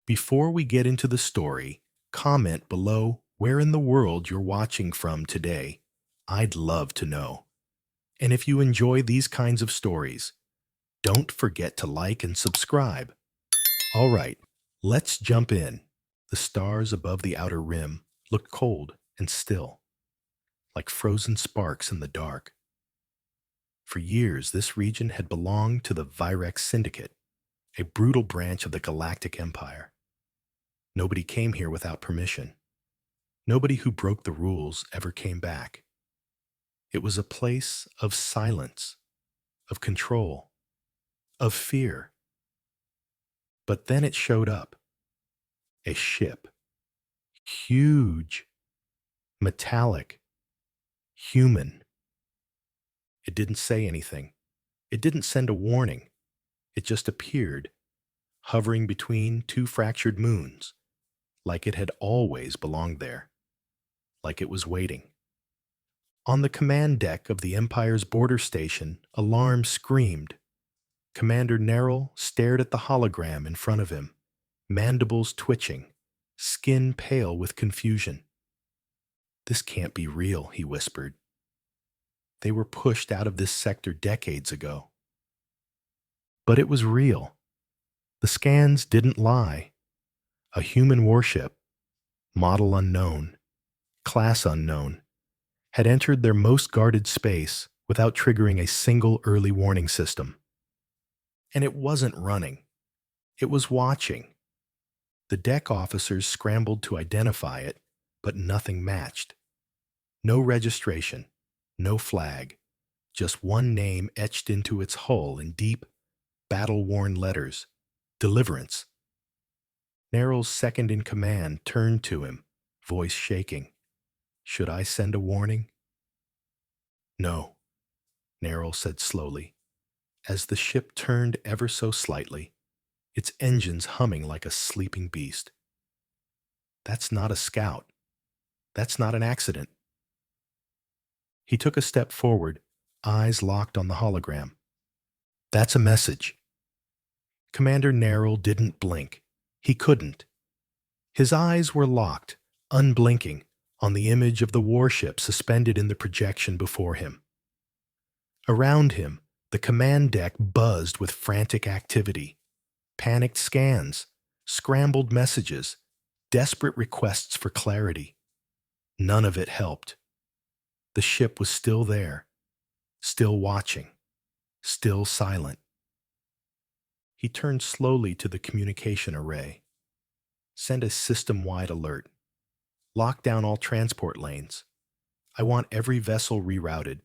Before we get into the story, comment below where in the world you're watching from today. I'd love to know. And if you enjoy these kinds of stories, don't forget to like and subscribe. All right, let's jump in. The stars above the outer rim looked cold and still, like frozen sparks in the dark. For years, this region had belonged to the Virex Syndicate, a brutal branch of the Galactic Empire. Nobody came here without permission. Nobody who broke the rules ever came back. It was a place of silence, of control, of fear. But then it showed up. A ship. Huge. Metallic. Human. It didn't say anything. It didn't send a warning. It just appeared, hovering between two fractured moons, like it had always belonged there, like it was waiting. On the command deck of the Empire's border station, alarm screamed. Commander Neril stared at the hologram in front of him, mandibles twitching, skin pale with confusion. "This can't be real," he whispered. "They were pushed out of this sector decades ago." But it was real. The scans didn't lie. A human warship, model unknown, class unknown, had entered their most guarded space without triggering a single early warning system. And it wasn't running. It was watching. The deck officers scrambled to identify it, but nothing matched. No registration, no flag, just one name etched into its hull in deep, battle-worn letters: Deliverance. Neril's second-in-command turned to him, voice shaking. "Should I send a warning?" "No," Neril said slowly, as the ship turned ever so slightly, its engines humming like a sleeping beast. "That's not a scout. That's not an accident." He took a step forward, eyes locked on the hologram. "That's a message." Commander Neril didn't blink. He couldn't. His eyes were locked, unblinking, on the image of the warship suspended in the projection before him. Around him, the command deck buzzed with frantic activity. Panicked scans, scrambled messages, desperate requests for clarity. None of it helped. The ship was still there, still watching, still silent. He turned slowly to the communication array. "Send a system-wide alert. Lock down all transport lanes. I want every vessel rerouted,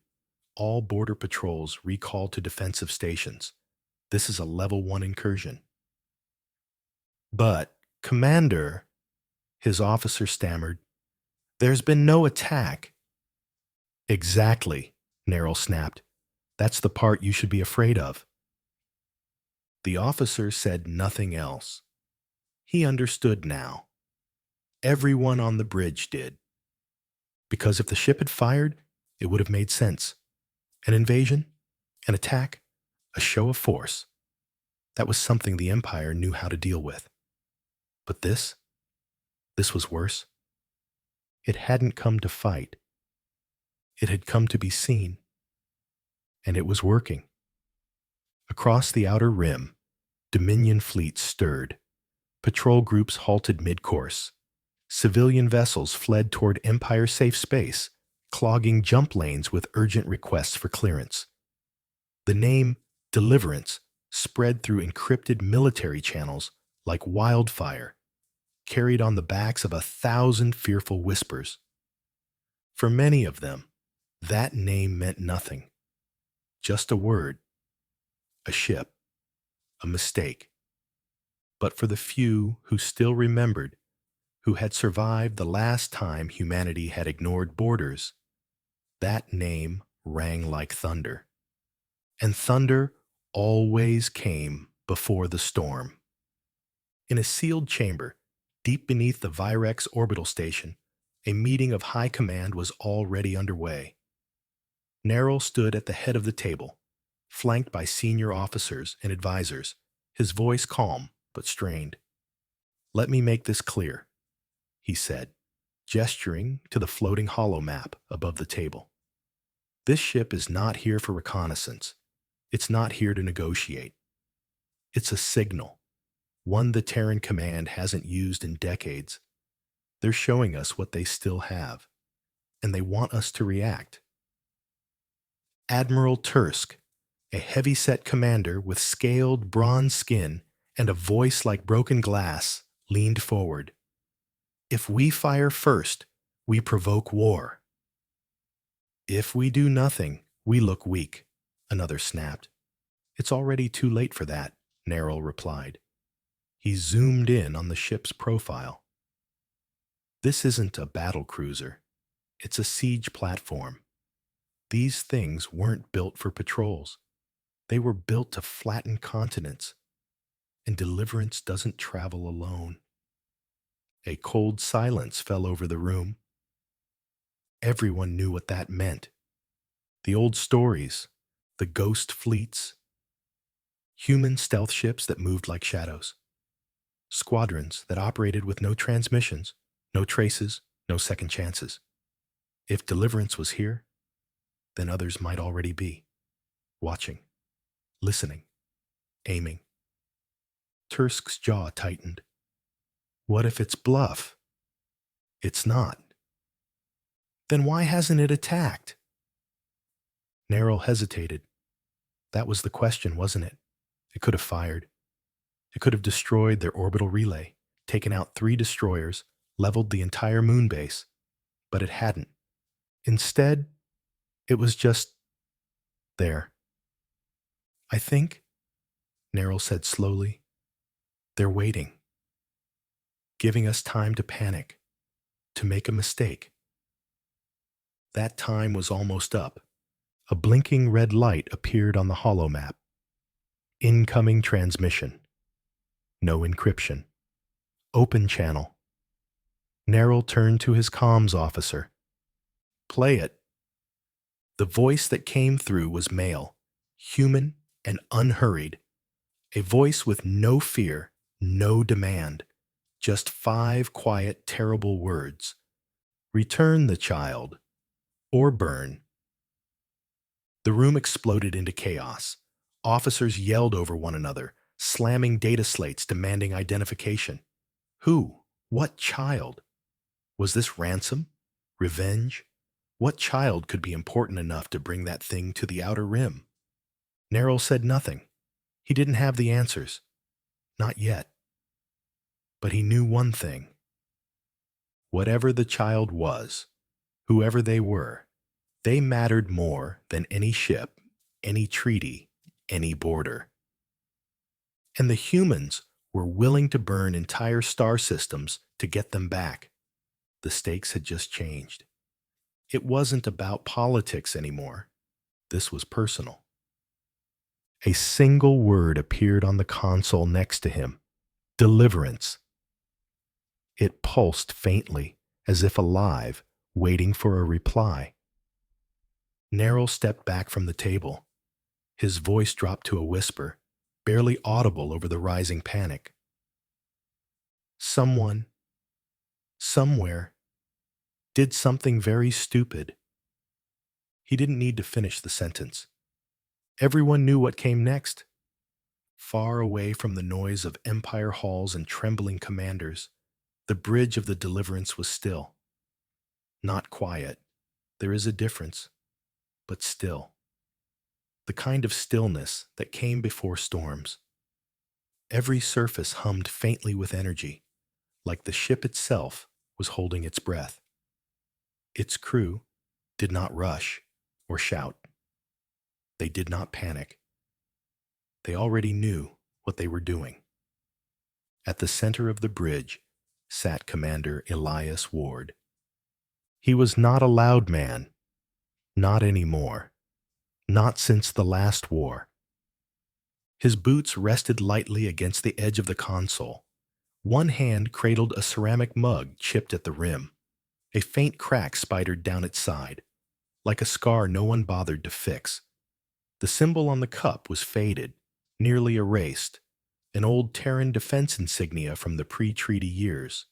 all border patrols recalled to defensive stations. This is a level 1 incursion." "But, Commander," his officer stammered, "there's been no attack." "Exactly," Neril snapped. "That's the part you should be afraid of." The officer said nothing else. He understood now. Everyone on the bridge did. Because if the ship had fired, it would have made sense. An invasion, an attack, a show of force. That was something the Empire knew how to deal with. But this was worse. It hadn't come to fight. It had come to be seen. And it was working. Across the outer rim, Dominion fleets stirred. Patrol groups halted mid-course. Civilian vessels fled toward Empire safe space, clogging jump lanes with urgent requests for clearance. The name Deliverance spread through encrypted military channels like wildfire, carried on the backs of 1,000 fearful whispers. For many of them, that name meant nothing. Just a word, a ship, a mistake. But for the few who still remembered, who had survived the last time humanity had ignored borders, that name rang like thunder. And thunder always came before the storm. In a sealed chamber, deep beneath the Virex orbital station, a meeting of high command was already underway. Neril stood at the head of the table, flanked by senior officers and advisors, his voice calm but strained. Let me make this clear, he said, gesturing to the floating holomap above the table. This ship is not here for reconnaissance. It's not here to negotiate. It's a signal, one the Terran Command hasn't used in decades. They're showing us what they still have, and they want us to react. Admiral Tursk, a heavy-set commander with scaled bronze skin and a voice like broken glass, leaned forward. If we fire first, we provoke war. If we do nothing, we look weak, another snapped. It's already too late for that, Neril replied. He zoomed in on the ship's profile. This isn't a battle cruiser. It's a siege platform. These things weren't built for patrols. They were built to flatten continents. And deliverance doesn't travel alone. A cold silence fell over the room. Everyone knew what that meant. The old stories, the ghost fleets, human stealth ships that moved like shadows, squadrons that operated with no transmissions, no traces, no second chances. If deliverance was here, then others might already be, watching, listening, aiming. Tursk's jaw tightened. What if it's bluff? It's not. Then why hasn't it attacked? Neril hesitated. That was the question, wasn't it? It could have fired. It could have destroyed their orbital relay, taken out 3 destroyers, leveled the entire moon base. But it hadn't. Instead, it was just there. I think, Neril said slowly, they're waiting. Giving us time to panic, to make a mistake. That time was almost up. A blinking red light appeared on the holomap. Incoming transmission. No encryption. Open channel. Neril turned to his comms officer. Play it. The voice that came through was male, human and unhurried. A voice with no fear, no demand. Just 5 quiet, terrible words. Return the child, or burn. The room exploded into chaos. Officers yelled over one another, slamming data slates demanding identification. Who? What child? Was this ransom? Revenge? What child could be important enough to bring that thing to the outer rim? Neril said nothing. He didn't have the answers. Not yet. But he knew one thing. Whatever the child was, whoever they were, they mattered more than any ship, any treaty, any border. And the humans were willing to burn entire star systems to get them back. The stakes had just changed. It wasn't about politics anymore. This was personal. A single word appeared on the console next to him. Deliverance. It pulsed faintly, as if alive, waiting for a reply. Neril stepped back from the table. His voice dropped to a whisper, barely audible over the rising panic. Someone, somewhere, did something very stupid. He didn't need to finish the sentence. Everyone knew what came next. Far away from the noise of empire halls and trembling commanders, the bridge of the deliverance was still. Not quiet. There is a difference. But still. The kind of stillness that came before storms. Every surface hummed faintly with energy, like the ship itself was holding its breath. Its crew did not rush or shout. They did not panic. They already knew what they were doing. At the center of the bridge sat Commander Elias Ward. He was not a loud man. Not anymore. Not since the last war. His boots rested lightly against the edge of the console. One hand cradled a ceramic mug chipped at the rim. A faint crack spidered down its side, like a scar no one bothered to fix. The symbol on the cup was faded, nearly erased, An old Terran defense insignia from the pre-treaty years.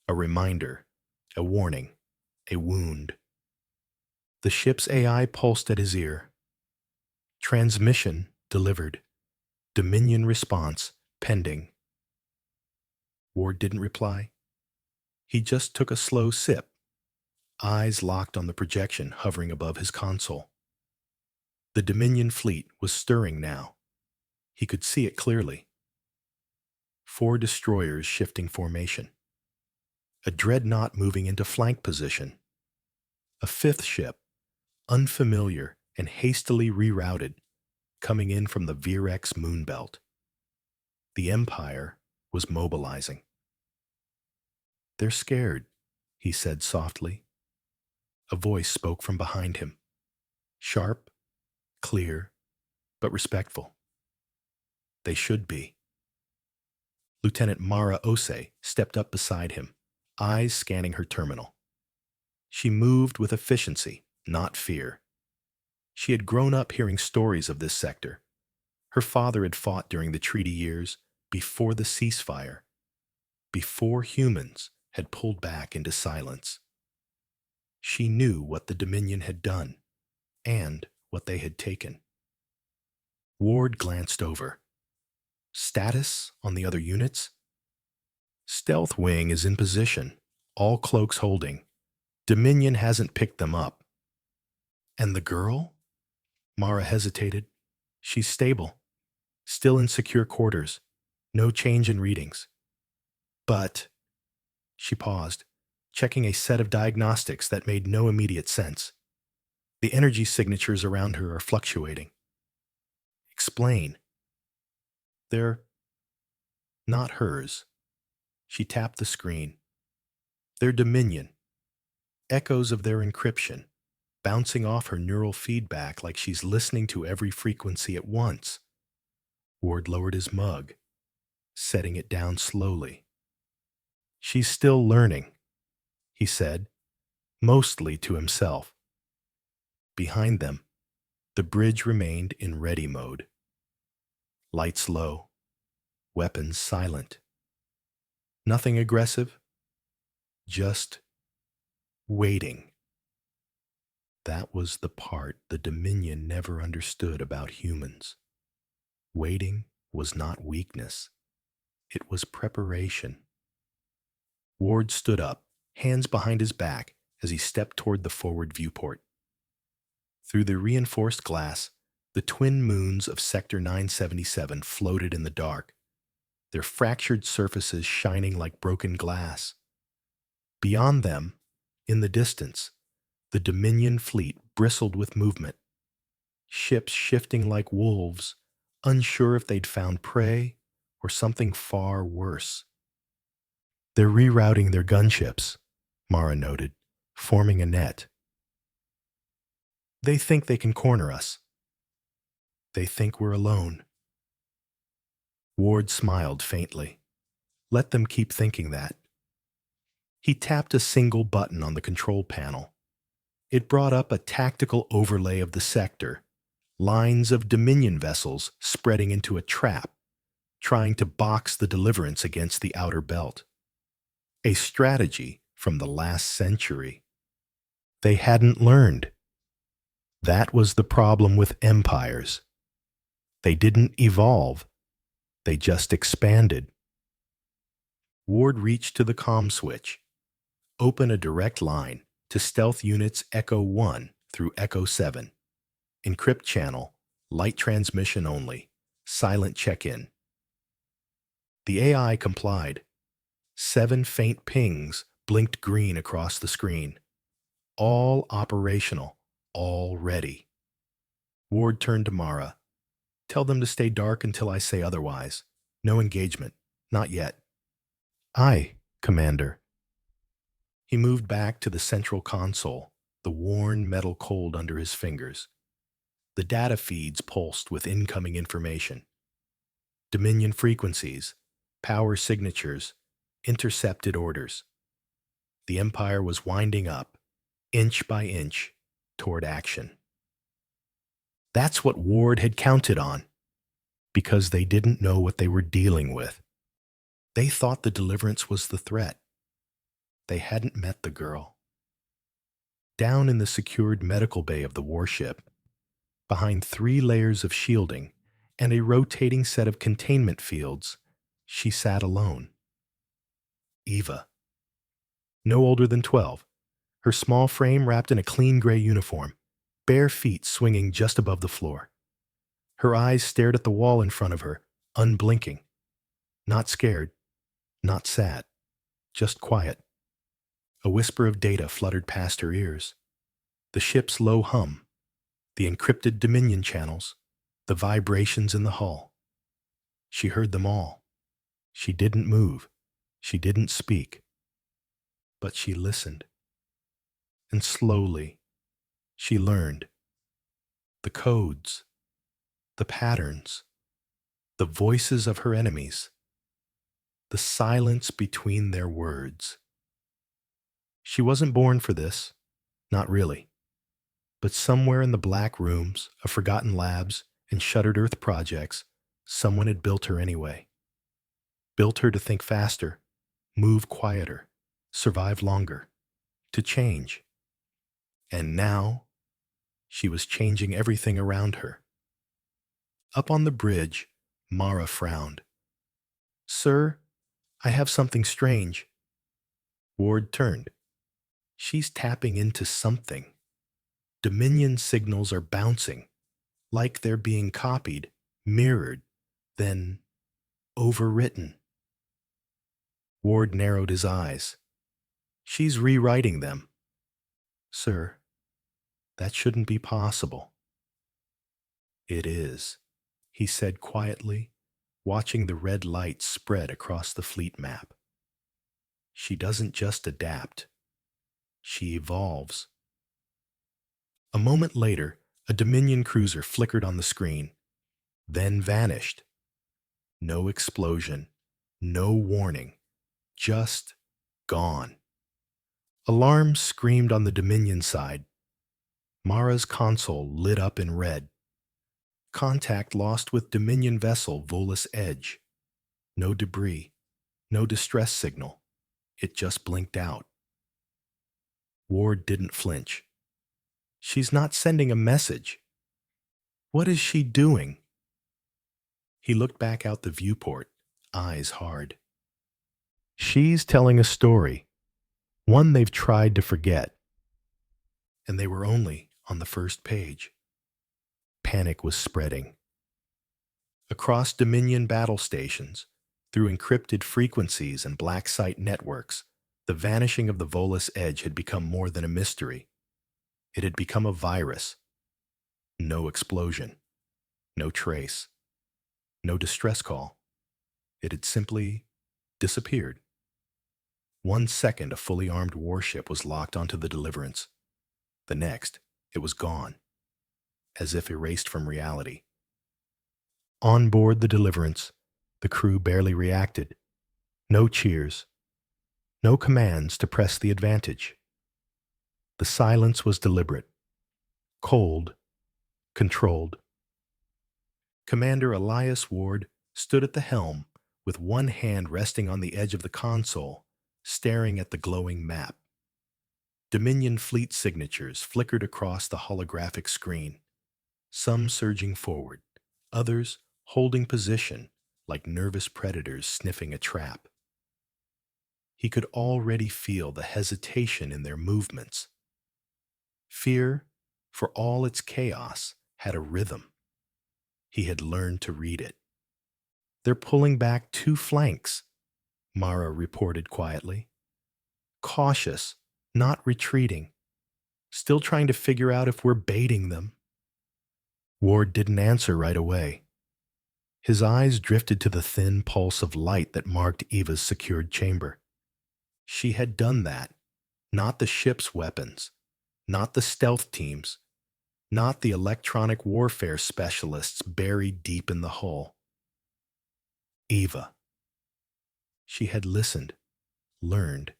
A reminder, a warning, a wound. The ship's AI pulsed at his ear. Transmission delivered. Dominion response pending. Ward didn't reply. He just took a slow sip, eyes locked on the projection hovering above his console. The Dominion fleet was stirring now. He could see it clearly. 4 destroyers shifting formation. A dreadnought moving into flank position. A 5th ship, unfamiliar and hastily rerouted, coming in from the Virex moonbelt. The Empire was mobilizing. "They're scared," he said softly. A voice spoke from behind him. Sharp, clear, but respectful. "They should be." Lieutenant Mara Ose stepped up beside him, eyes scanning her terminal. She moved with efficiency, not fear. She had grown up hearing stories of this sector. Her father had fought during the treaty years, before the ceasefire, before humans had pulled back into silence. She knew what the Dominion had done, and what they had taken. Ward glanced over. Status on the other units? Stealth Wing is in position, all cloaks holding. Dominion hasn't picked them up. And the girl? Mara hesitated. She's stable, still in secure quarters, no change in readings. But, she paused, checking a set of diagnostics that made no immediate sense. The energy signatures around her are fluctuating. Explain. They're not hers. She tapped the screen. They're Dominion. Echoes of their encryption, bouncing off her neural feedback like she's listening to every frequency at once. Ward lowered his mug, setting it down slowly. She's still learning, he said, mostly to himself. Behind them, the bridge remained in ready mode. Lights low, weapons silent. Nothing aggressive, just waiting. That was the part the Dominion never understood about humans. Waiting was not weakness. It was preparation. Ward stood up, hands behind his back, as he stepped toward the forward viewport. Through the reinforced glass, the twin moons of Sector 977 floated in the dark, their fractured surfaces shining like broken glass. Beyond them, in the distance, the Dominion fleet bristled with movement, ships shifting like wolves, unsure if they'd found prey or something far worse. They're rerouting their gunships, Mara noted, forming a net. They think they can corner us. They think we're alone. Ward smiled faintly. Let them keep thinking that. He tapped a single button on the control panel. It brought up a tactical overlay of the sector, lines of Dominion vessels spreading into a trap, trying to box the Deliverance against the outer belt. A strategy from the last century. They hadn't learned. That was the problem with empires. They didn't evolve. They just expanded. Ward reached to the comm switch. Open a direct line to stealth units Echo 1 through Echo 7. Encrypt channel, light transmission only, silent check-in. The AI complied. 7 faint pings blinked green across the screen. All operational, all ready. Ward turned to Mara. Tell them to stay dark until I say otherwise. No engagement. Not yet. Aye, Commander. He moved back to the central console, the worn metal cold under his fingers. The data feeds pulsed with incoming information. Dominion frequencies, power signatures, intercepted orders. The Empire was winding up, inch by inch, toward action. That's what Ward had counted on. because they didn't know what they were dealing with. They thought the deliverance was the threat. They hadn't met the girl. Down in the secured medical bay of the warship, behind 3 layers of shielding and a rotating set of containment fields, she sat alone. Eva. No older than 12, her small frame wrapped in a clean gray uniform, bare feet swinging just above the floor. Her eyes stared at the wall in front of her, unblinking. Not scared, not sad, just quiet. A whisper of data fluttered past her ears. The ship's low hum, the encrypted Dominion channels, the vibrations in the hull. She heard them all. She didn't move. She didn't speak. But she listened. And slowly, she learned. The codes, the patterns, the voices of her enemies, the silence between their words. She wasn't born for this, not really. But somewhere in the black rooms of forgotten labs and shuttered Earth projects, someone had built her anyway. Built her to think faster, move quieter, survive longer, to change. And now, she was changing everything around her. Up on the bridge, Mara frowned. "Sir, I have something strange." Ward turned. "She's tapping into something. Dominion signals are bouncing, like they're being copied, mirrored, then overwritten." Ward narrowed his eyes. "She's rewriting them." "Sir, that shouldn't be possible." "It is," he said quietly, watching the red light spread across the fleet map. "She doesn't just adapt. She evolves." A moment later, a Dominion cruiser flickered on the screen, then vanished. No explosion, no warning, just gone. Alarms screamed on the Dominion side. Mara's console lit up in red. Contact lost with Dominion vessel Volus Edge. No debris, no distress signal. It just blinked out. Ward didn't flinch. "She's not sending a message. What is she doing?" He looked back out the viewport, eyes hard. "She's telling a story, one they've tried to forget." And they were only on the first page. Panic was spreading. Across Dominion battle stations, through encrypted frequencies and black site networks, the vanishing of the Volus Edge had become more than a mystery. It had become a virus. No explosion, no trace, no distress call. It had simply disappeared. 1 second, a fully armed warship was locked onto the Deliverance. The next, it was gone, as if erased from reality. On board the Deliverance, the crew barely reacted. No cheers, no commands to press the advantage. The silence was deliberate, cold, controlled. Commander Elias Ward stood at the helm with one hand resting on the edge of the console, staring at the glowing map. Dominion fleet signatures flickered across the holographic screen, some surging forward, others holding position like nervous predators sniffing a trap. He could already feel the hesitation in their movements. Fear, for all its chaos, had a rhythm. He had learned to read it. "They're pulling back 2 flanks," Mara reported quietly. "Cautious, not retreating. Still trying to figure out if we're baiting them." Ward didn't answer right away. His eyes drifted to the thin pulse of light that marked Eva's secured chamber. She had done that. Not the ship's weapons, not the stealth teams, not the electronic warfare specialists buried deep in the hull. Eva. She had listened, learned,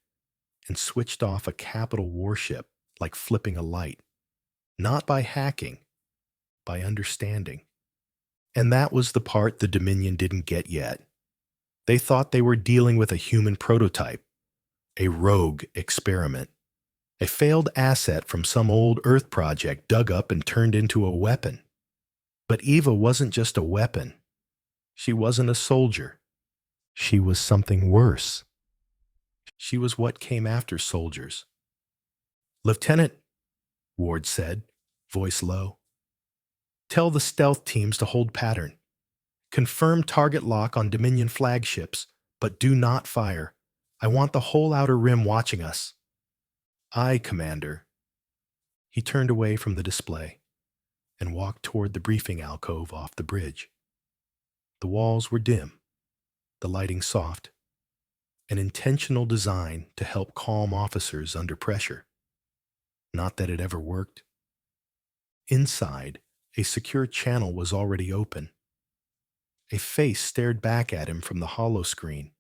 and switched off a capital warship like flipping a light. Not by hacking, by understanding. And that was the part the Dominion didn't get yet. They thought they were dealing with a human prototype, a rogue experiment, a failed asset from some old Earth project dug up and turned into a weapon. But Eva wasn't just a weapon. She wasn't a soldier. She was something worse. She was what came after soldiers. "Lieutenant," Ward said, voice low, "tell the stealth teams to hold pattern. Confirm target lock on Dominion flagships, but do not fire. I want the whole outer rim watching us." "Aye, Commander." He turned away from the display and walked toward the briefing alcove off the bridge. The walls were dim, the lighting soft, an intentional design to help calm officers under pressure. Not that it ever worked. Inside, a secure channel was already open. A face stared back at him from the hollow screen.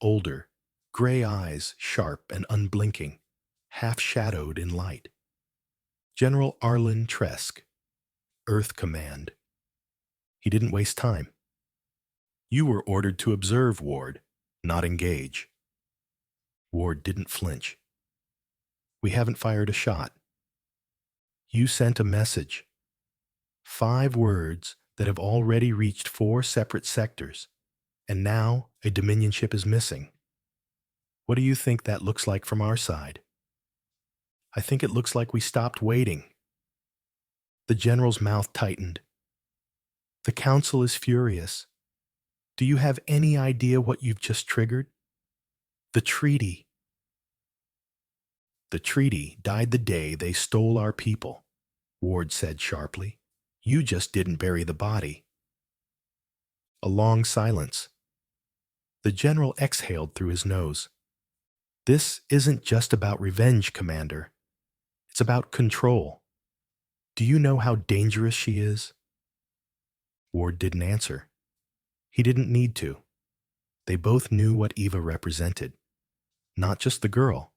Older, gray eyes, sharp and unblinking, half-shadowed in light. General Arlen Tresk, Earth Command. He didn't waste time. "You were ordered to observe, Ward, not engage." Ward didn't flinch. "We haven't fired a shot." "You sent a message. 5 words that have already reached 4 separate sectors, and now a Dominion ship is missing. What do you think that looks like from our side?" "I think it looks like we stopped waiting." The general's mouth tightened. "The council is furious. Do you have any idea what you've just triggered? The treaty." "The treaty died the day they stole our people," Ward said sharply. "You just didn't bury the body." A long silence. The general exhaled through his nose. "This isn't just about revenge, Commander. It's about control. Do you know how dangerous she is?" Ward didn't answer. He didn't need to. They both knew what Eva represented. Not just the girl,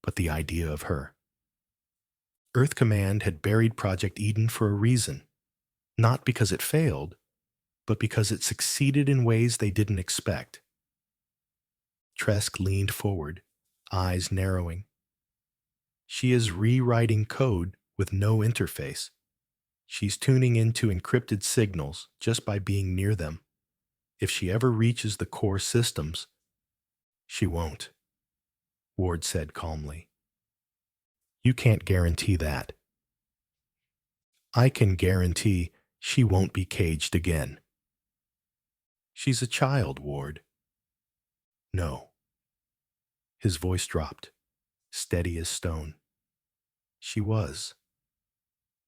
but the idea of her. Earth Command had buried Project Eden for a reason. Not because it failed, but because it succeeded in ways they didn't expect. Tresk leaned forward, eyes narrowing. "She is rewriting code with no interface. She's tuning into encrypted signals just by being near them. If she ever reaches the core systems—" "She won't," Ward said calmly. "You can't guarantee that." "I can guarantee she won't be caged again." "She's a child, Ward." "No." His voice dropped, steady as stone. "She was.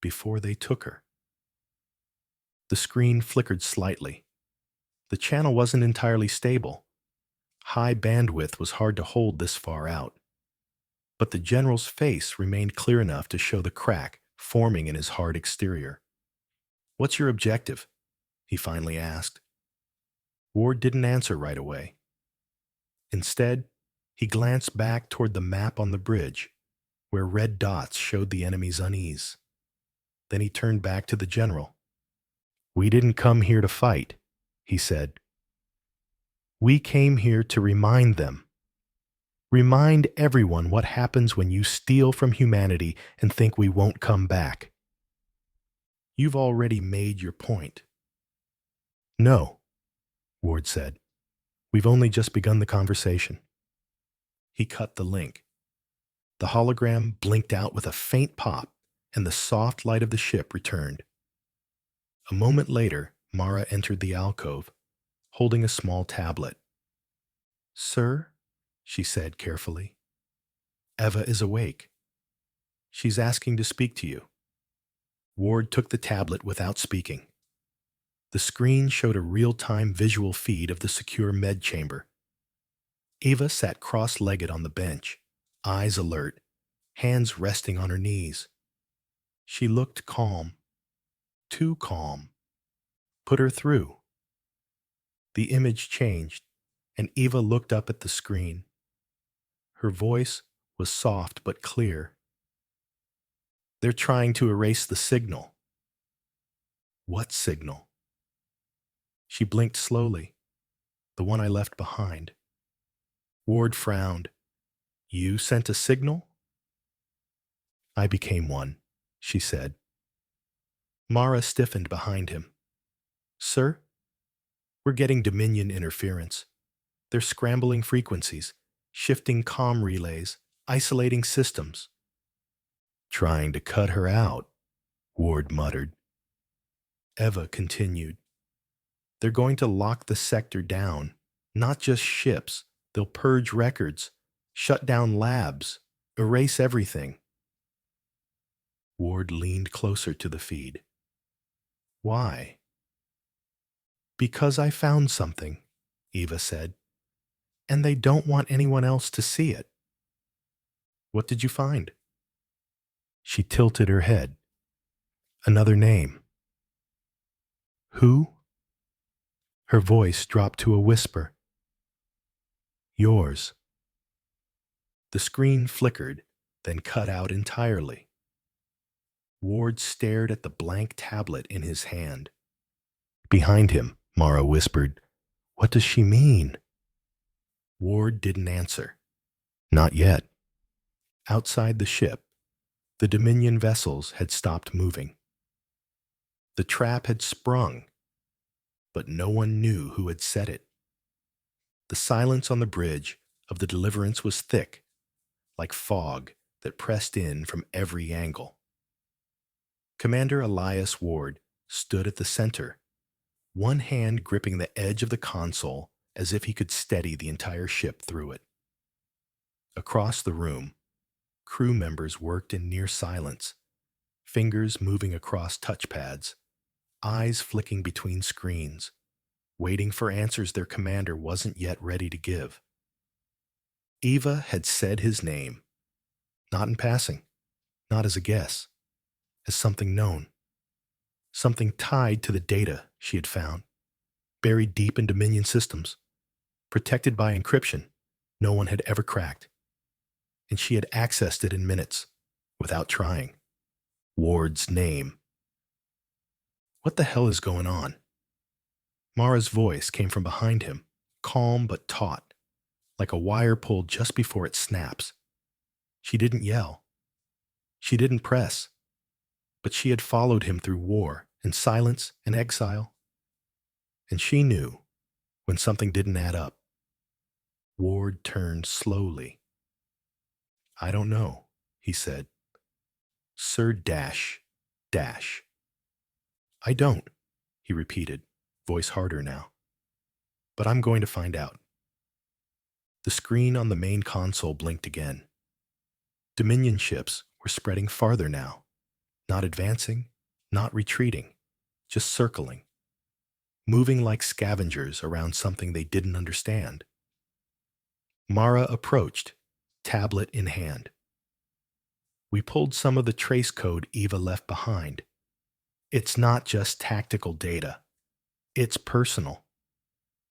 Before they took her." The screen flickered slightly. The channel wasn't entirely stable. High bandwidth was hard to hold this far out. But the general's face remained clear enough to show the crack forming in his hard exterior. "What's your objective?" he finally asked. Ward didn't answer right away. Instead, he glanced back toward the map on the bridge, where red dots showed the enemy's unease. Then he turned back to the general. "We didn't come here to fight," he said. "We came here to remind them. Remind everyone what happens when you steal from humanity and think we won't come back." "You've already made your point." "No," Ward said. "We've only just begun the conversation." He cut the link. The hologram blinked out with a faint pop, and the soft light of the ship returned. A moment later, Mara entered the alcove, holding a small tablet. "Sir," she said carefully, "Eva is awake. She's asking to speak to you." Ward took the tablet without speaking. The screen showed a real-time visual feed of the secure med chamber. Eva sat cross-legged on the bench, eyes alert, hands resting on her knees. She looked calm. Too calm. "Put her through." The image changed, and Eva looked up at the screen. Her voice was soft but clear. "They're trying to erase the signal." "What signal?" She blinked slowly. The one I left behind. Ward frowned. You sent a signal? I became one, she said. Mara stiffened behind him. Sir? We're getting Dominion interference. They're scrambling frequencies, shifting comm relays, isolating systems. Trying to cut her out, Ward muttered. Eva continued. They're going to lock the sector down, not just ships. They'll purge records, shut down labs, erase everything. Ward leaned closer to the feed. Why? Because I found something, Eva said, and they don't want anyone else to see it. What did you find? She tilted her head. Another name. Who? Her voice dropped to a whisper. Yours. The screen flickered, then cut out entirely. Ward stared at the blank tablet in his hand. Behind him, Mara whispered, What does she mean? Ward didn't answer. Not yet. Outside the ship, the Dominion vessels had stopped moving. The trap had sprung, but no one knew who had set it. The silence on the bridge of the Deliverance was thick, like fog that pressed in from every angle. Commander Elias Ward stood at the center, one hand gripping the edge of the console as if he could steady the entire ship through it. Across the room, crew members worked in near silence, fingers moving across touchpads, eyes flicking between screens, waiting for answers their commander wasn't yet ready to give. Eva had said his name, not in passing, not as a guess, as something known, something tied to the data she had found, buried deep in Dominion systems, protected by encryption no one had ever cracked, and she had accessed it in minutes, without trying. Ward's name. What the hell is going on? Mara's voice came from behind him, calm but taut, like a wire pulled just before it snaps. She didn't yell. She didn't press. But she had followed him through war and silence and exile. And she knew when something didn't add up. Ward turned slowly. I don't know, he said. Sir Dash. I don't, he repeated, voice harder now. But I'm going to find out. The screen on the main console blinked again. Dominion ships were spreading farther now, not advancing, not retreating, just circling, moving like scavengers around something they didn't understand. Mara approached, tablet in hand. We pulled some of the trace code Eva left behind. It's not just tactical data. It's personal.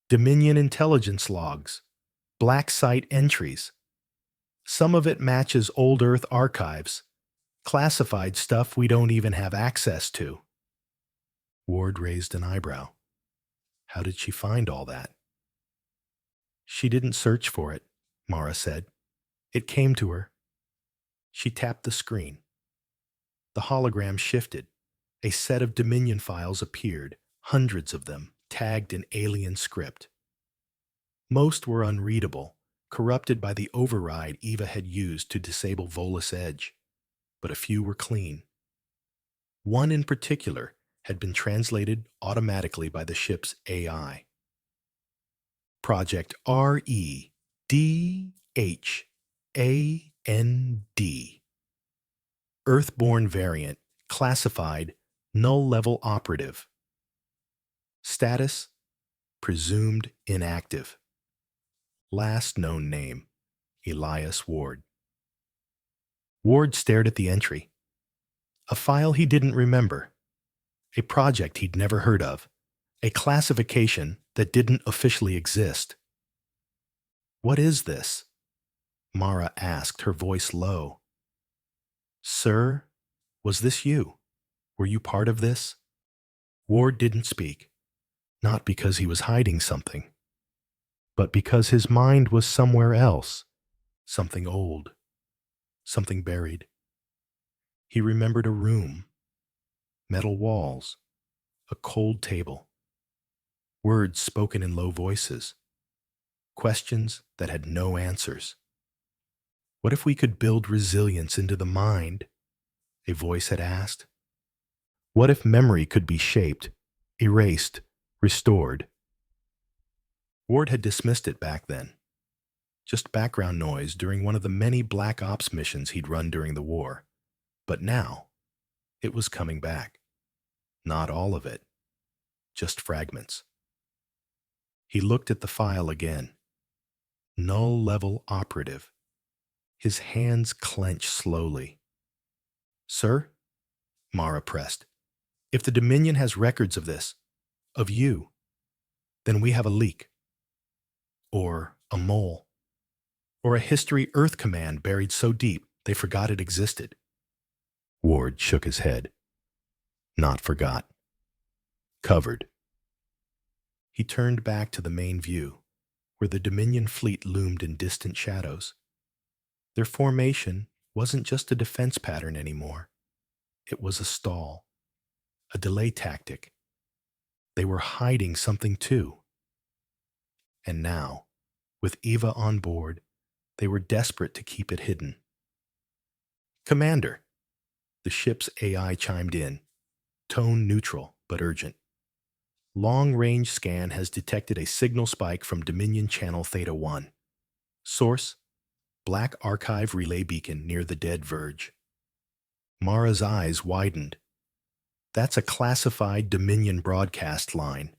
Dominion intelligence logs, black site entries. Some of it matches old Earth archives, classified stuff we don't even have access to. Ward raised an eyebrow. How did she find all that? She didn't search for it, Mara said. It came to her. She tapped the screen. The hologram shifted. A set of Dominion files appeared, hundreds of them, tagged in alien script. Most were unreadable, corrupted by the override Eva had used to disable Volus Edge, but a few were clean. One in particular had been translated automatically by the ship's AI. Project REDHAND. Earthborn variant, classified, null-level operative. Status, presumed inactive. Last known name, Elias Ward. Ward stared at the entry. A file he didn't remember. A project he'd never heard of. A classification that didn't officially exist. What is this? Mara asked, her voice low. Sir, was this you? Were you part of this? Ward didn't speak. not because he was hiding something, but because his mind was somewhere else, something old, something buried. He remembered a room, metal walls, a cold table, words spoken in low voices, questions that had no answers. What if we could build resilience into the mind? A voice had asked. What if memory could be shaped, erased, restored? Ward had dismissed it back then. Just background noise during one of the many Black Ops missions he'd run during the war. But now, it was coming back. Not all of it, just fragments. He looked at the file again. Null level operative. His hands clenched slowly. Sir? Mara pressed. If the Dominion has records of this, of you, then we have a leak. Or a mole. Or a History Earth command buried so deep they forgot it existed. Ward shook his head. Not forgot. Covered. He turned back to the main view, where the Dominion fleet loomed in distant shadows. Their formation wasn't just a defense pattern anymore. It was a stall, a delay tactic. They were hiding something too. And now, with Eva on board, they were desperate to keep it hidden. Commander, the ship's AI chimed in, tone neutral but urgent. Long-range scan has detected a signal spike from Dominion Channel Theta 1. Source, Black Archive Relay Beacon near the dead verge. Mara's eyes widened. That's a classified Dominion broadcast line,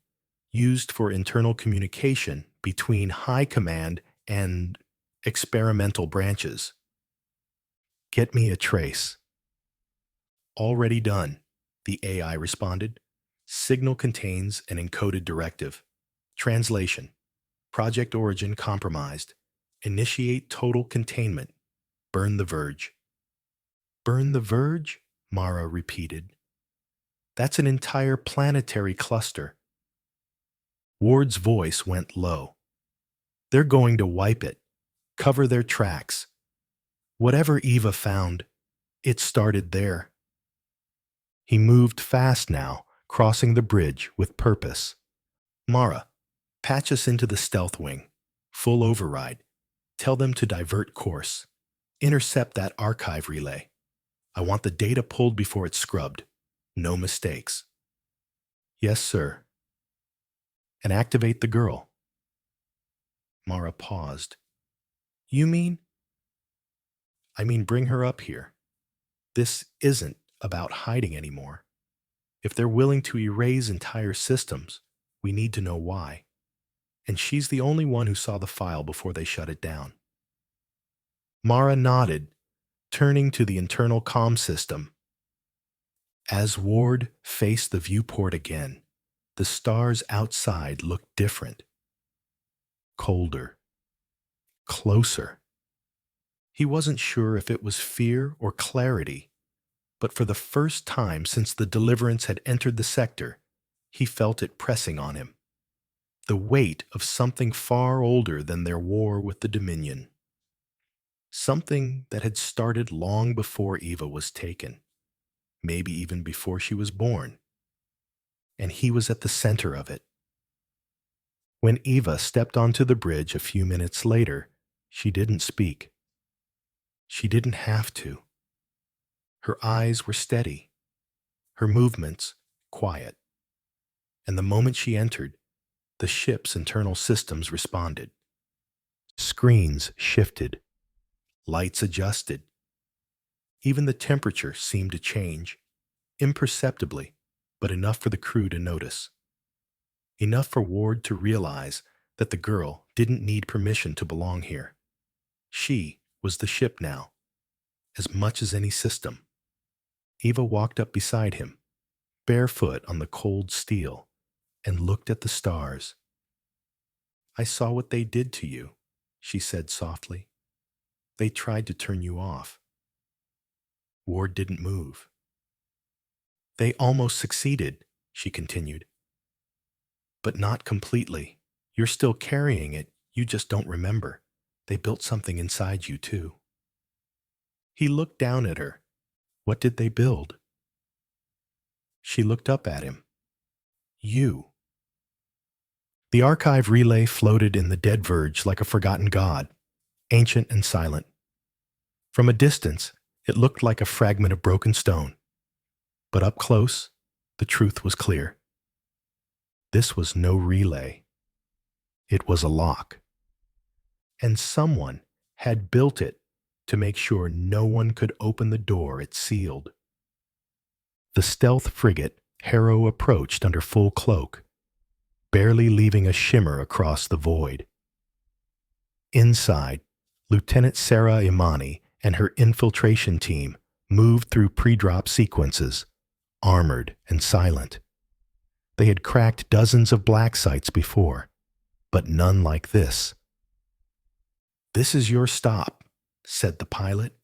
used for internal communication between High Command and experimental branches. Get me a trace. Already done, the AI responded. Signal contains an encoded directive. Translation. Project origin compromised. Initiate total containment. Burn the verge. Burn the verge? Mara repeated. That's an entire planetary cluster. Ward's voice went low. They're going to wipe it. Cover their tracks. Whatever Eva found, it started there. He moved fast now, crossing the bridge with purpose. Mara, patch us into the stealth wing. Full override. Tell them to divert course. Intercept that archive relay. I want the data pulled before it's scrubbed. No mistakes. Yes, sir. And activate the girl. Mara paused. You mean? I mean bring her up here. This isn't about hiding anymore. If they're willing to erase entire systems, we need to know why. And she's the only one who saw the file before they shut it down. Mara nodded, turning to the internal comm system. As Ward faced the viewport again, the stars outside looked different. Colder. Closer. He wasn't sure if it was fear or clarity, but for the first time since the Deliverance had entered the sector, he felt it pressing on him. The weight of something far older than their war with the Dominion. Something that had started long before Eva was taken, maybe even before she was born. And he was at the center of it. When Eva stepped onto the bridge a few minutes later, she didn't speak. She didn't have to. Her eyes were steady, her movements quiet. And the moment she entered, the ship's internal systems responded. Screens shifted, lights adjusted. Even the temperature seemed to change, imperceptibly, but enough for the crew to notice. Enough for Ward to realize that the girl didn't need permission to belong here. She was the ship now, as much as any system. Eva walked up beside him, barefoot on the cold steel, and looked at the stars. I saw what they did to you, she said softly. They tried to turn you off. Ward didn't move. They almost succeeded, she continued. But not completely. You're still carrying it, you just don't remember. They built something inside you, too. He looked down at her. What did they build? She looked up at him. You. The archive relay floated in the dead verge like a forgotten god, ancient and silent. From a distance, it looked like a fragment of broken stone. But up close, the truth was clear. This was no relay. It was a lock. And someone had built it to make sure no one could open the door it sealed. The stealth frigate Harrow approached under full cloak, barely leaving a shimmer across the void. Inside, Lieutenant Sarah Imani and her infiltration team moved through pre-drop sequences, armored and silent. They had cracked dozens of black sites before, but none like this. "This is your stop," said the pilot.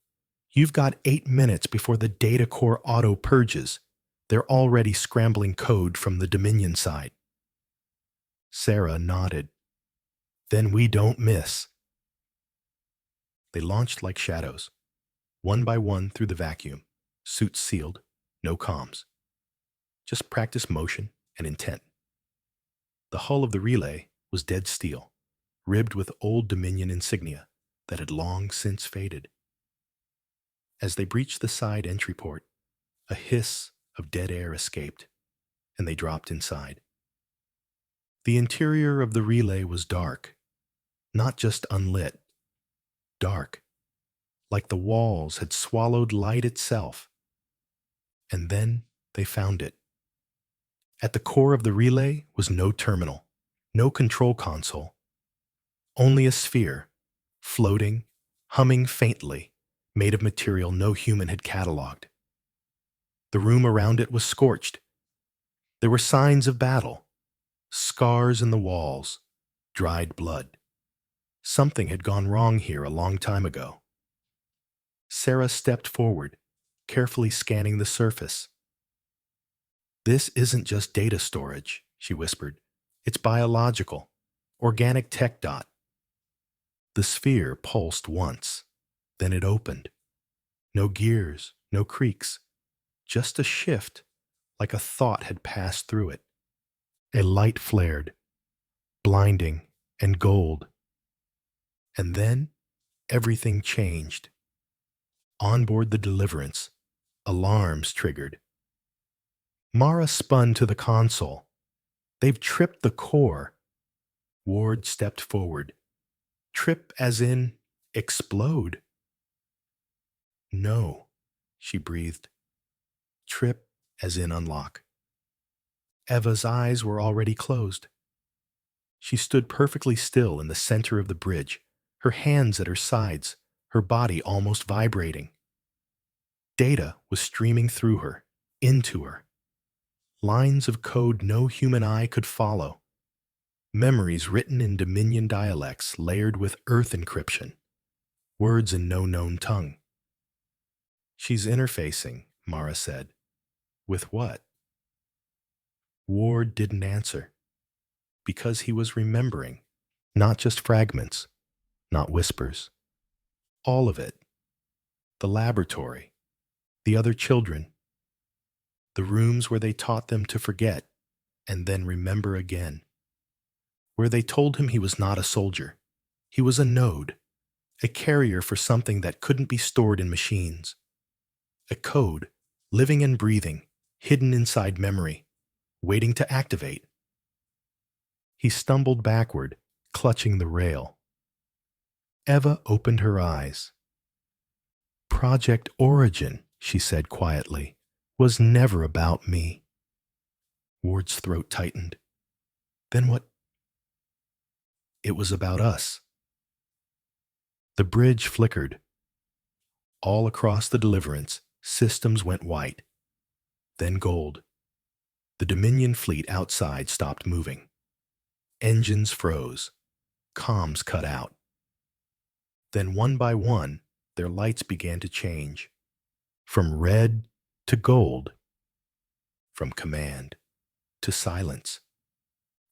"You've got 8 minutes before the data core auto purges. They're already scrambling code from the Dominion side." Sarah nodded. "Then we don't miss." They launched like shadows, one by one through the vacuum, suits sealed, no comms. Just practice motion and intent. The hull of the relay was dead steel, ribbed with old Dominion insignia that had long since faded. As they breached the side entry port, a hiss of dead air escaped, and they dropped inside. The interior of the relay was dark, not just unlit. Dark, like the walls had swallowed light itself. And then they found it. At the core of the relay was no terminal, no control console, only a sphere, floating, humming faintly, made of material no human had cataloged. The room around it was scorched. There were signs of battle, scars in the walls, dried blood. Something had gone wrong here a long time ago. Sarah stepped forward, carefully scanning the surface. "This isn't just data storage," she whispered. "It's biological, organic tech dot." The sphere pulsed once, then it opened. No gears, no creaks, just a shift, like a thought had passed through it. A light flared, blinding and gold. And then everything changed. On board the Deliverance, alarms triggered. Mara spun to the console. "They've tripped the core." Ward stepped forward. "Trip as in explode?" "No," she breathed. "Trip as in unlock." Eva's eyes were already closed. She stood perfectly still in the center of the bridge, her hands at her sides, her body almost vibrating. Data was streaming through her, into her. Lines of code no human eye could follow. Memories written in Dominion dialects layered with Earth encryption. Words in no known tongue. "She's interfacing," Mara said. "With what?" Ward didn't answer. Because he was remembering. Not just fragments. Not whispers. All of it. The laboratory. The other children. The rooms where they taught them to forget and then remember again. Where they told him he was not a soldier. He was a node. A carrier for something that couldn't be stored in machines. A code, living and breathing, hidden inside memory, waiting to activate. He stumbled backward, clutching the rail. Eva opened her eyes. "Project Origin," she said quietly, "was never about me." Ward's throat tightened. "Then what?" "It was about us." The bridge flickered. All across the Deliverance, systems went white, then gold. The Dominion fleet outside stopped moving. Engines froze. Comms cut out. Then one by one, their lights began to change. From red to gold. From command to silence.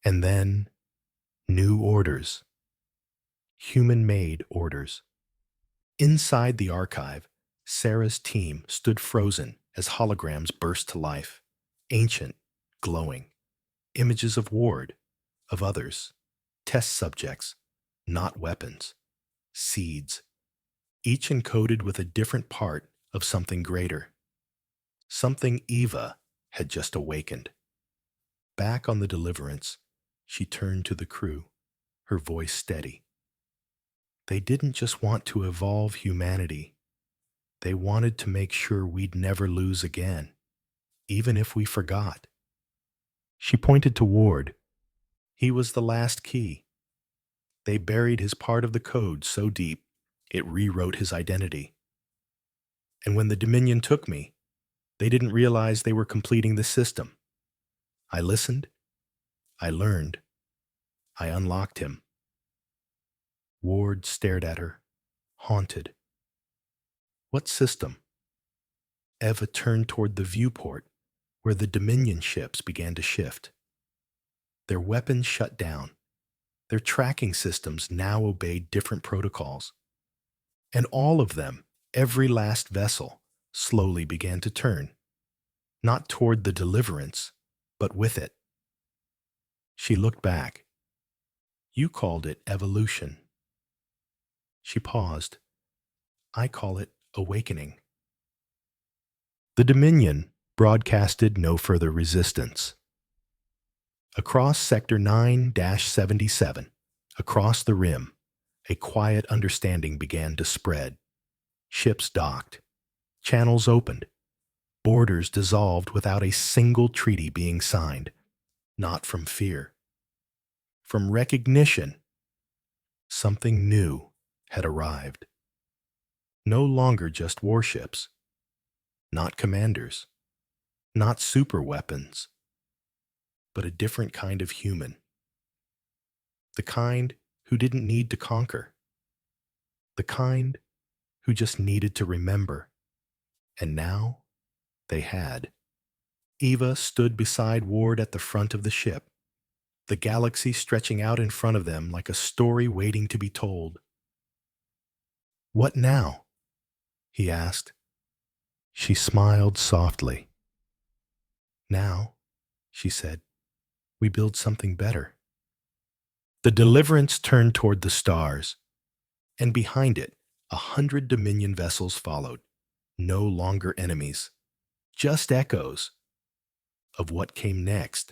And then new orders, human-made orders. Inside the archive, Sarah's team stood frozen as holograms burst to life, ancient, glowing. Images of Ward, of others, test subjects, not weapons, seeds, each encoded with a different part of something greater. Something Eva had just awakened. Back on the Deliverance, she turned to the crew, her voice steady. They didn't just want to evolve humanity. They wanted to make sure we'd never lose again, even if we forgot. She pointed to Ward. He was the last key. They buried his part of the code so deep, it rewrote his identity. And when the Dominion took me, they didn't realize they were completing the system. I listened. I learned. I unlocked him. Ward stared at her, haunted. What system? Eva turned toward the viewport, where the Dominion ships began to shift. Their weapons shut down. Their tracking systems now obeyed different protocols. And all of them, every last vessel, slowly began to turn, not toward the Deliverance, but with it. She looked back. You called it evolution. She paused. I call it awakening. The Dominion broadcasted no further resistance. Across Sector 9-77, across the rim, a quiet understanding began to spread. Ships docked. Channels opened. Borders dissolved without a single treaty being signed. Not from fear. From recognition. Something new had arrived. No longer just warships. Not commanders. Not super weapons. But a different kind of human. The kind who didn't need to conquer. The kind who just needed to remember. And now they had. Eva stood beside Ward at the front of the ship, the galaxy stretching out in front of them like a story waiting to be told. What now? He asked. She smiled softly. Now, she said, we build something better. The Deliverance turned toward the stars, and behind it, 100 Dominion vessels followed, no longer enemies, just echoes of what came next.